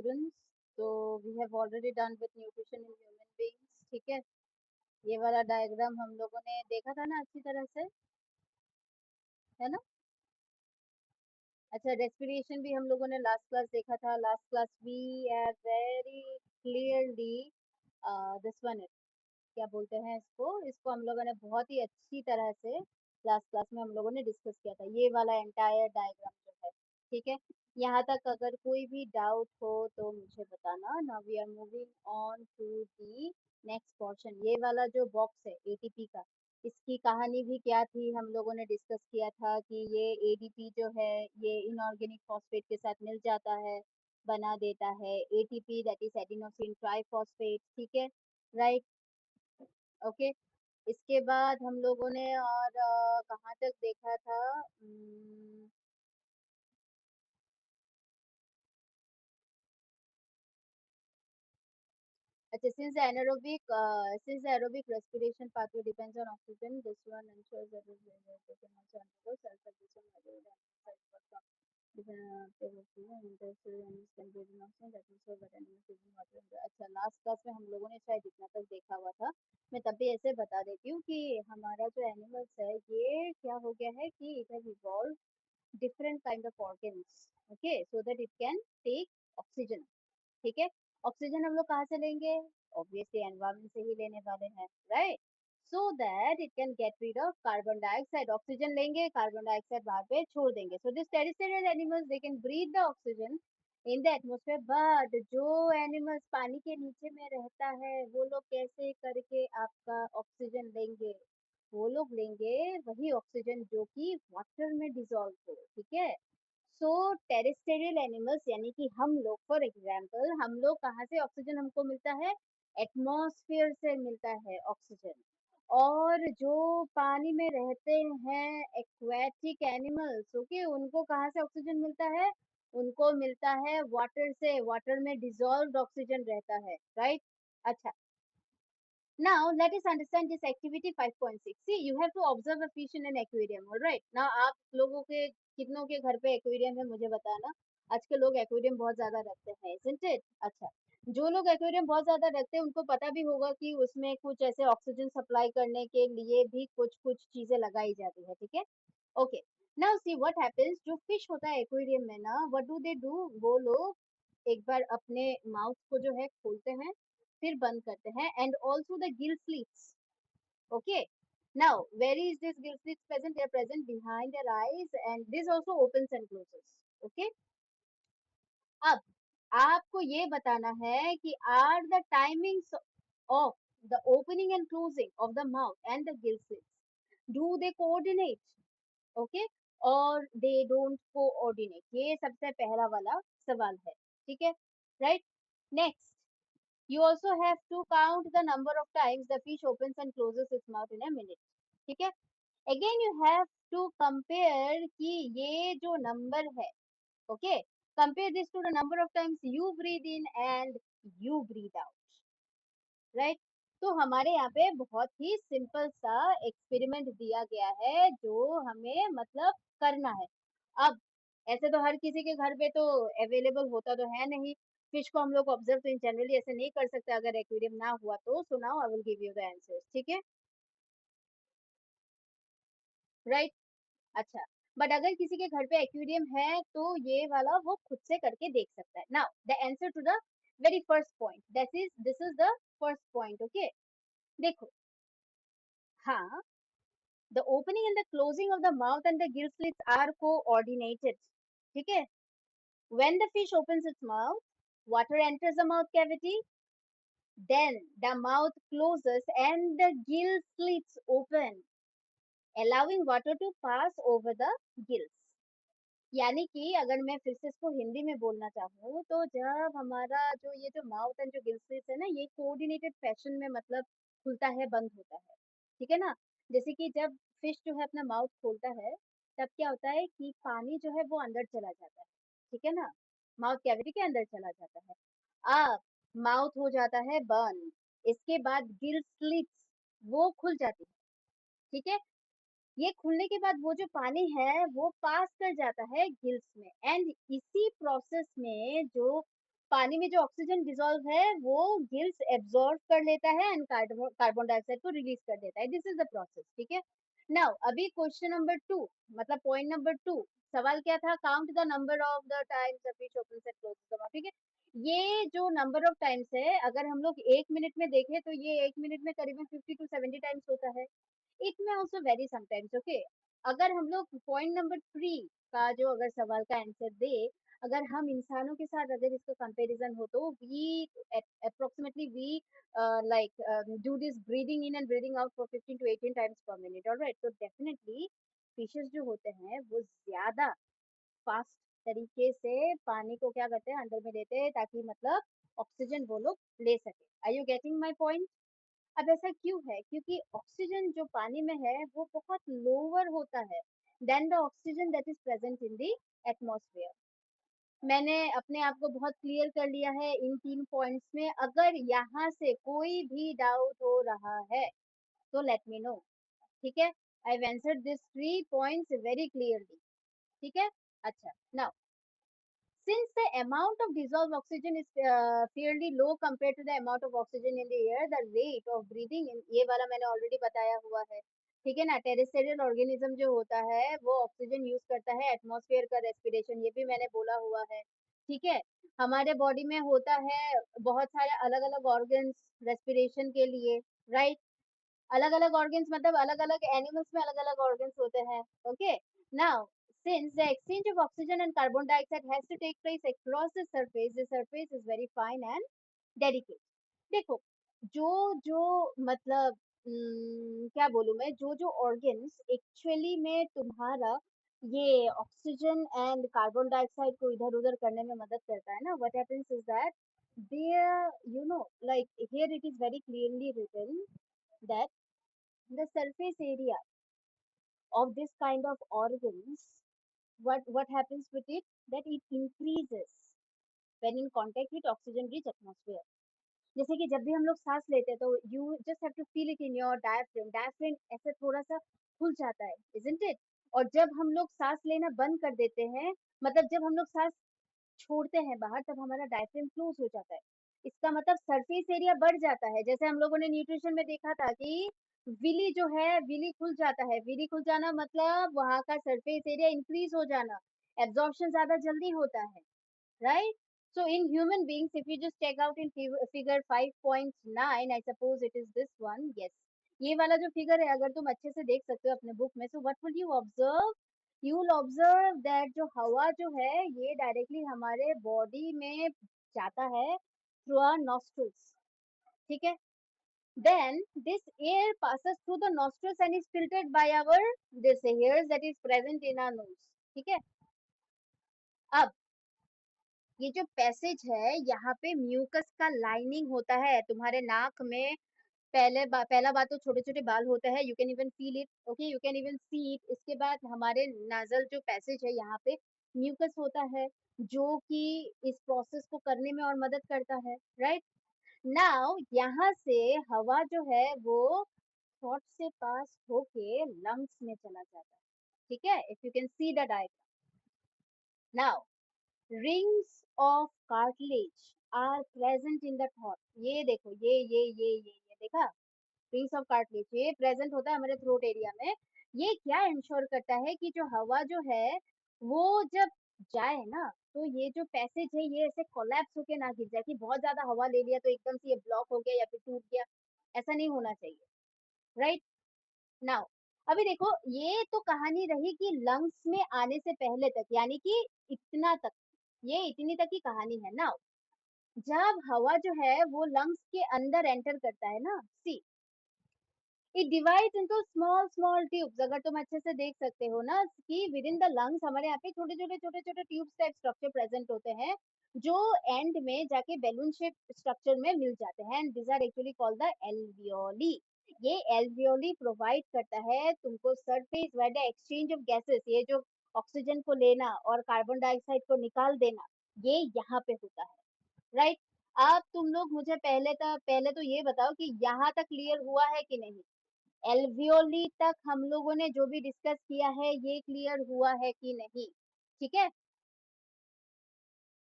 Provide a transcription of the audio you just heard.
Students. तो we have already done with nutrition in human beings, ठीक है। ये वाला डायग्राम हम लोगों ने देखा था ना अच्छी तरह से, है ना। अच्छा, रेस्पिरेशन भी हम लोगों ने लास्ट क्लास देखा था। Last class we have very clearly this one, क्या बोलते हैं इसको, हम लोगों ने बहुत ही अच्छी तरह से लास्ट क्लास में हम लोगों ने डिस्कस किया था, ये वाला एंटायर डायग्राम जो है, ठीक है। यहाँ तक अगर कोई भी डाउट हो तो मुझे बताना। Now we are moving on to the next portion. ये वाला जो बॉक्स है एटीपी का, इसकी कहानी भी क्या थी हम लोगों ने डिस्कस किया था कि ये एडीपी जो है ये इनऑर्गेनिक फॉस्फेट के साथ मिल जाता है, बना देता है ATP, that is adenosine triphosphate, ठीक है, राइट। ओके, इसके बाद हम लोगों ने और कहाँ तक देखा था। अच्छा, since aerobic respiration pathway depends on oxygen, this one ensures that it can also undergo self-sufficient अच्छा, लास्ट क्लास में हम लोगों ने शायद इतना तक देखा हुआ था। मैं तब भी ऐसे बता देती हूँ कि हमारा जो एनिमल्स है ये क्या हो गया है कि it has evolve different kind of organs, okay, so that it can take oxygen, ठीक है। ऑक्सीजन हम लोग कहाँ से लेंगे? ऑब्वियसली एनवायरमेंट से ही लेने वाले हैं, right. So that it can get rid of carbon dioxide. Oxygen लेंगे, कार्बन डाइऑक्साइड बाहर पे छोड़ देंगे। So this terrestrial animals they can breathe the oxygen in the atmosphere, but जो एनिमल्स पानी के नीचे में रहता है वो लोग कैसे करके आपका ऑक्सीजन लेंगे? वो लोग लेंगे वही ऑक्सीजन जो कि वाटर में डिसॉल्व हो, ठीक है। सो टेरेस्टेरियल एनिमल्स यानी कि हम लोग, फॉर एग्जाम्पल हम लोग कहाँ से ऑक्सीजन हमको मिलता है? एटमॉस्फेयर से मिलता है ऑक्सीजन। और जो पानी में रहते हैं एक्वेटिक एनिमल्स, ओके, उनको कहाँ से ऑक्सीजन मिलता है? उनको मिलता है वाटर से, वाटर में डिजोल्व्ड ऑक्सीजन रहता है, राइट। अच्छा, now let us understand this activity 5.6. See, you have to observe a fish in an aquarium, all right? Now आप लोगों के कितनों के घर पे एक्वेरियम है मुझे बताना। आज के लोग एक्वेरियम बहुत ज्यादा रखते हैं, isn't it? अच्छा, जो लोग एक्वेरियम बहुत ज्यादा रखते हैं उनको पता भी होगा कि उसमें कुछ ऐसे ऑक्सीजन सप्लाई करने के लिए भी कुछ कुछ चीजें लगाई जाती है, ठीक है। Okay, now see what happens, जो फिश होता है एक्वेरियम में ना, व्हाट डू दे डू, वो लोग एक बार अपने माउथ को जो है खोलते हैं, फिर बंद करते हैं, and also the gill slits, okay. Now where is this gill slits present? They are present behind their eyes and this also opens and closes, okay. अब आपको ये बताना है कि are the timings of the opening and closing of the mouth and the gill slits, do they coordinate, okay, और they don't coordinate? ये सबसे पहला वाला सवाल है, ठीक है, right. Next, you also have to count the number of times the fish opens and closes its mouth in a minute, ठीक है। again you have to compare कि ये जो नंबर है, okay, compare this to the number of times you breathe in and you breathe out, right। तो हमारे यहाँ पे बहुत ही सिंपल सा एक्सपेरिमेंट दिया गया है जो हमें मतलब करना है। अब ऐसे तो हर किसी के घर पे तो अवेलेबल होता तो है नहीं, फिश को हम लोग ऑब्जर्व तो जनरली ऐसे नहीं कर सकते अगर एक्वेरियम ना हुआ तो। So now I will give you the answers, ठीक है, राइट। अच्छा, बट अगर किसी के घर पे एक्वेरियम है तो ये वाला वो खुद से करके देख सकता है। Now the answer to the very first point, this is the first point, okay. देखो, हाँ, the opening and the closing of the mouth and the gill slits are coordinated, ठीक है। when the fish opens its mouth, water enters the mouth cavity, then the mouth closes and the gill slits open, allowing water to pass over the gills। यानी कि अगर मैं फिर से इसको हिंदी में बोलना चाहूँ तो जब हमारा जो ये जो माउथ एंड जो गिल स्लिट्स है ना, ये कोऑर्डिनेटेड फैशन में मतलब खुलता है, बंद होता है, ठीक है ना। जैसे कि जब फिश जो है अपना माउथ खोलता है तब क्या होता है कि पानी जो है वो अंदर चला जाता है, ठीक है ना, माउथ कैविटी के अंदर चला जाता है। अब माउथ हो जाता है बंद, इसके बाद गिल स्लिट्स वो खुल जाती है, ठीक है। ये खुलने के बाद वो जो पानी है वो पास कर जाता है गिल्स में, एंड इसी प्रोसेस में जो पानी में जो ऑक्सीजन डिसॉल्व है वो गिल्स एब्जॉर्ब कर लेता है एंड कार्बन डाइऑक्साइड को रिलीज कर देता है। दिस इज द प्रोसेस, ठीक है। नाउ अभी क्वेश्चन नंबर 2, मतलब पॉइंट नंबर 2, सवाल क्या था? Count the number of the times the fish opens and closes the mouth, ठीक है। ये जो नंबर ऑफ टाइम्स है, अगर हम लोग 1 मिनट में देखें तो ये 1 मिनट में करीबन 50 to 70 टाइम्स होता है। इट में ऑल्सो वेरी समटाइम्स, ओके। अगर हम लोग पॉइंट नंबर 3 का जो अगर सवाल का आंसर दे, अगर हम इंसानों के साथ अगर इसका कंपैरिजन हो तो we approximately we like do this breathing in and breathing out for 15 to 18 times per minute, all right। तो डेफिनेटली फिशेस जो होते हैं वो ज्यादा फास्ट तरीके से पानी को क्या करते हैं, अंदर में लेते हैं, ताकि मतलब ऑक्सीजन वो लोग ले सके। Are you getting my point? अब ऐसा क्यों है? क्योंकि ऑक्सीजन जो पानी में है वो बहुत लोअर होता है than the oxygen that is present in the atmosphere. मैंने अपने आप को बहुत क्लियर कर लिया है इन 3 पॉइंट्स में। अगर यहाँ से कोई भी डाउट हो रहा है तो लेट मी नो, ठीक है। I have answered this 3 points very clearly, ठीक है। अच्छा, now since the amount of dissolved oxygen is fairly low compared to the amount of oxygen in the air, the rate of breathing in, ये वाला मैंने already बताया हुआ है, ठीक है ना। टेरेस्ट्रियल ऑर्गेनिज्म जो होता है वो ऑक्सीजन यूज करता है एटमॉस्फेयर का रेस्पिरेशन, ये भी मैंने बोला हुआ है, ठीक है। हमारे बॉडी में होता है बहुत सारे अलग अलग ऑर्गन्स रेस्पिरेशन के लिए, राइट। अलग अलग ऑर्गन्स मतलब अलग अलग एनिमल्स में अलग अलग ऑर्गन्स होते हैं, okay. Now since the exchange of oxygen and carbon dioxide has to take place across the surface is very fine and delicate। देखो, जो जो मतलब क्या बोलूं मैं, जो जो ऑर्गन्स एक्चुअली में तुम्हारा ये ऑक्सीजन एंड कार्बन डाइऑक्साइड को इधर उधर करने में मदद करता है ना, what happens is that there, you know, like here it is very clearly written that the surface area of this kind of organs, what happens with it, that it increases when in contact with oxygen rich atmosphere। जैसे कि जब भी हम लोग सांस लेते हैं तो you just have to feel it in your diaphragm, diaphragm ऐसे थोड़ा सा खुल जाता है, इजंट इट। और जब हम लोग सांस लेना बंद कर देते हैं, मतलब जब हम लोग सांस छोड़ते हैं बाहर, तब हमारा डायफ्रेम क्लोज हो जाता है। इसका मतलब सरफेस एरिया बढ़ जाता है। जैसे हम लोगों ने न्यूट्रिशन में देखा था कि विली जो है, विली खुल जाता है। विली खुल जाना मतलब वहां का सरफेस एरिया इंक्रीज हो जाना, एब्जॉर्प्शन ज्यादा जल्दी होता है, right? So in human beings, if you just check out in figure 5.9, I suppose it is this one, yes। ये वाला जो फिगर है, अगर तुम अच्छे से देख सकते हो अपने बुक में, so what will you observe? You will observe that जो हवा जो है ये डायरेक्टली हमारे बॉडी में जाता है through our nostrils, ठीक है। Then this air passes through the nostrils and is filtered by our this hairs that is present in our nose, ठीक है। अब ये जो पैसेज है यहाँ पे म्यूकस का लाइनिंग होता है तुम्हारे नाक में। पहला बात तो छोटे छोटे बाल होते हैं, you can even feel it, okay, you can even see it. इसके बाद हमारे नाजल जो पैसेज है यहाँ पे म्यूकस होता है, जो कि इस प्रोसेस को करने में और मदद करता है, राइट। नाउ यहाँ से हवा जो है वो थ्रोट से पास होके लंग्स में चला जाता है, ठीक है। If you can see the diagram now, rings of cartilage are present in the throat। ये देखो, ये देखा, rings of cartilage ये प्रेजेंट होता है हमारे थ्रोट एरिया में। ये क्या इंश्योर करता है कि जो हवा जो है वो जब जाए ना, तो ये जो पैसेज है ये ऐसे कोलैप्स होके ना गिर जाए कि बहुत ज्यादा हवा ले लिया तो एकदम से ये ब्लॉक हो गया या फिर टूट गया, ऐसा नहीं होना चाहिए, राइट। नाउ अभी देखो, ये तो कहानी रही कि लंग्स में आने से पहले तक, यानी कि इतना तक, ये इतनी तक की कहानी है। नाउ जब हवा जो है वो लंग्स के अंदर एंटर करता है ना, see it divides into small small tubes. अगर तुम अच्छे से देख सकते हो ना कि विद इन द लंग्स हमारे यहाँ पे छोटे छोटे ट्यूब्स टाइप स्ट्रक्चर प्रेजेंट होते हैं, जो एंड में जाके बैलून शेप स्ट्रक्चर में मिल जाते हैं, and this are actually called the alveoli. ये एल्वियोली प्रोवाइड करता है तुमको surface where the exchange of gases, ये जो ऑक्सीजन को लेना और कार्बन डाइऑक्साइड को निकाल देना, ये यहाँ पे होता है, राइट। अब तुम लोग मुझे पहले तो ये बताओ कि यहाँ तक क्लियर हुआ है कि नहीं? एल्वियोली तक हम लोगों ने जो भी डिस्कस किया है ये क्लियर हुआ है कि नहीं? ठीक है।